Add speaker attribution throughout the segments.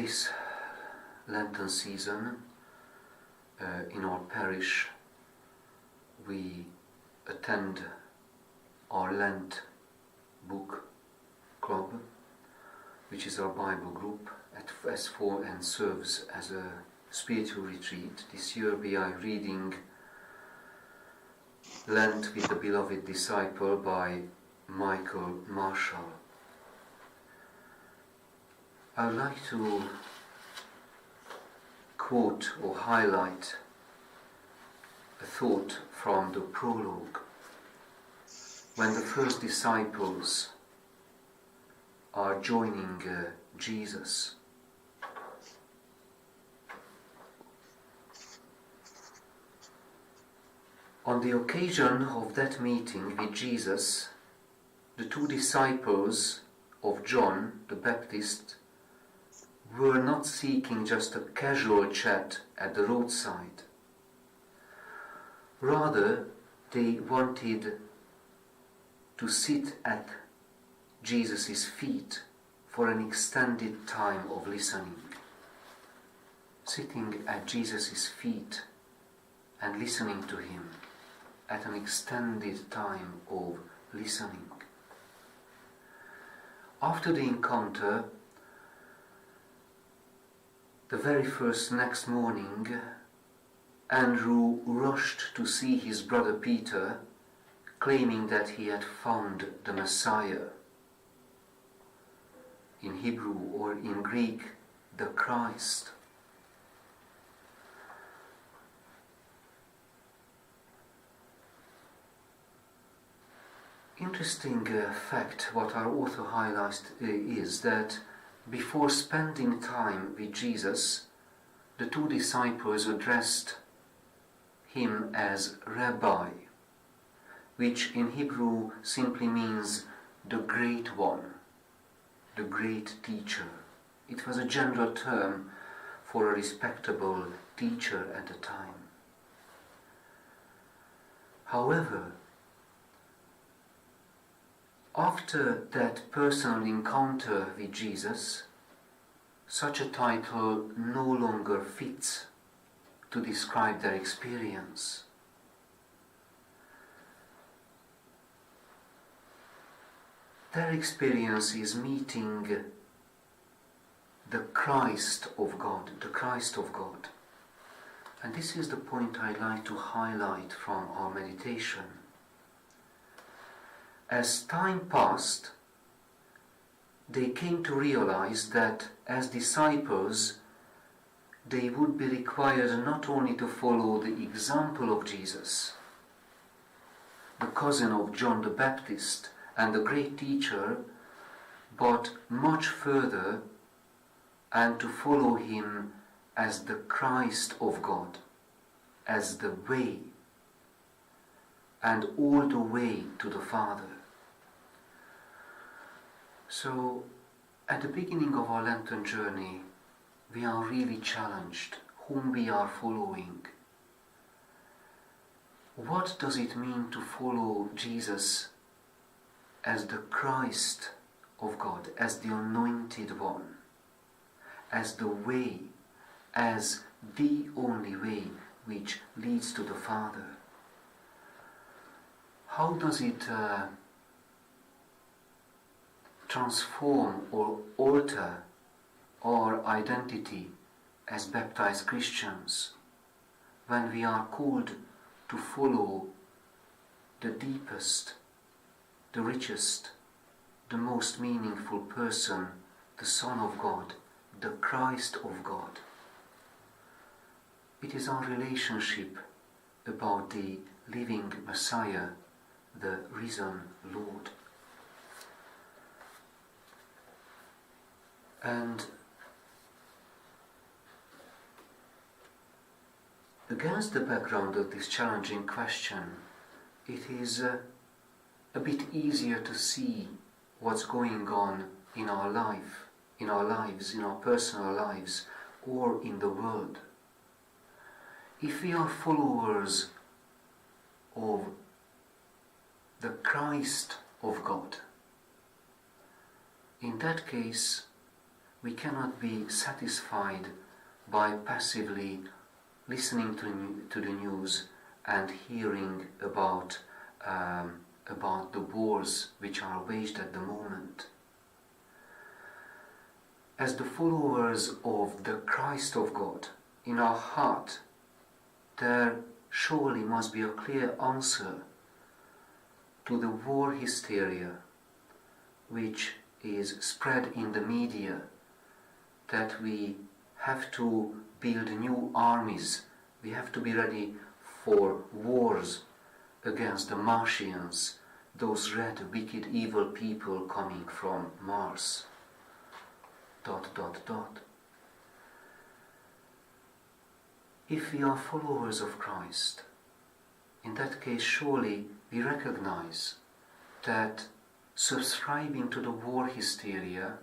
Speaker 1: this Lenten season, in our parish, we attend our Lent book club, which is our Bible group at S4 and serves as a spiritual retreat. This year we are reading Lent with the Beloved Disciple by Michael Marshall. I would like to quote or highlight a thought from the prologue, when the first disciples are joining Jesus. On the occasion of that meeting with Jesus, the two disciples of John the Baptist were not seeking just a casual chat at the roadside. Rather, they wanted to sit at Jesus' feet for an extended time of listening. Sitting at Jesus' feet and listening to him at an extended time of listening. After the encounter, the very first next morning, Andrew rushed to see his brother Peter, claiming that he had found the Messiah. In Hebrew or in Greek, the Christ. Interesting fact, what our author highlights is that before spending time with Jesus, the two disciples addressed him as Rabbi, which in Hebrew simply means the Great One, the Great Teacher. It was a general term for a respectable teacher at the time. However, after that personal encounter with Jesus, such a title no longer fits to describe their experience. Their experience is meeting the Christ of God, the Christ of God. And this is the point I'd like to highlight from our meditation. As time passed, they came to realize that as disciples, they would be required not only to follow the example of Jesus, the cousin of John the Baptist and the great teacher, but much further, and to follow him as the Christ of God, as the way, and all the way to the Father. So, at the beginning of our Lenten journey, we are really challenged whom we are following. What does it mean to follow Jesus as the Christ of God, as the Anointed One, as the way, as the only way which leads to the Father? How does it transform or alter our identity as baptized Christians when we are called to follow the deepest, the richest, the most meaningful person, the Son of God, the Christ of God? It is our relationship about the living Messiah, the risen Lord. And against the background of this challenging question, it is a bit easier to see what's going on in our life, in our lives, in our personal lives, or in the world. If we are followers of the Christ of God, in that case, we cannot be satisfied by passively listening to the news and hearing about the wars which are waged at the moment. As the followers of the Christ of God, in our heart, there surely must be a clear answer to the war hysteria which is spread in the media, that we have to build new armies, we have to be ready for wars against the Martians, those red, wicked, evil people coming from Mars. ... If we are followers of Christ, in that case surely we recognize that subscribing to the war hysteria,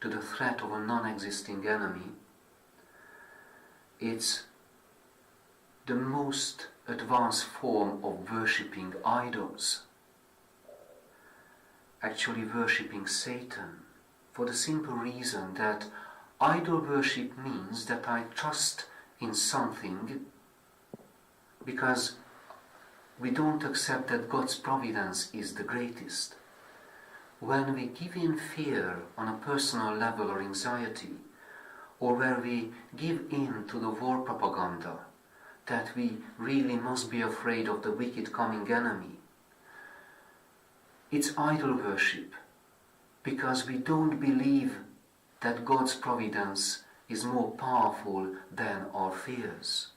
Speaker 1: to the threat of a non-existing enemy, it's the most advanced form of worshipping idols, actually worshipping Satan, for the simple reason that idol worship means that I trust in something because we don't accept that God's providence is the greatest. When we give in fear on a personal level or anxiety, or where we give in to the war propaganda, that we really must be afraid of the wicked coming enemy, it's idol worship, because we don't believe that God's providence is more powerful than our fears.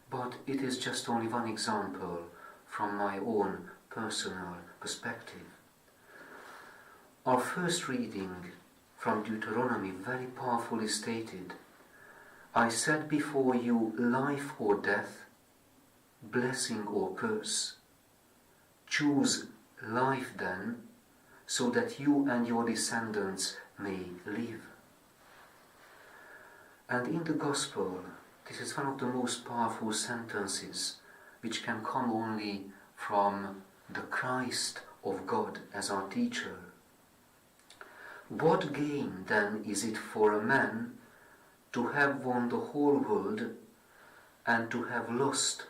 Speaker 1: But it is just only one example from my own personal perspective. Our first reading from Deuteronomy very powerfully stated, I set before you life or death, blessing or curse. Choose life then, so that you and your descendants may live. And in the Gospel, this is one of the most powerful sentences which can come only from the Christ of God as our teacher. What gain then is it for a man to have won the whole world and to have lost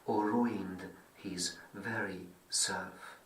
Speaker 1: or ruined his very self?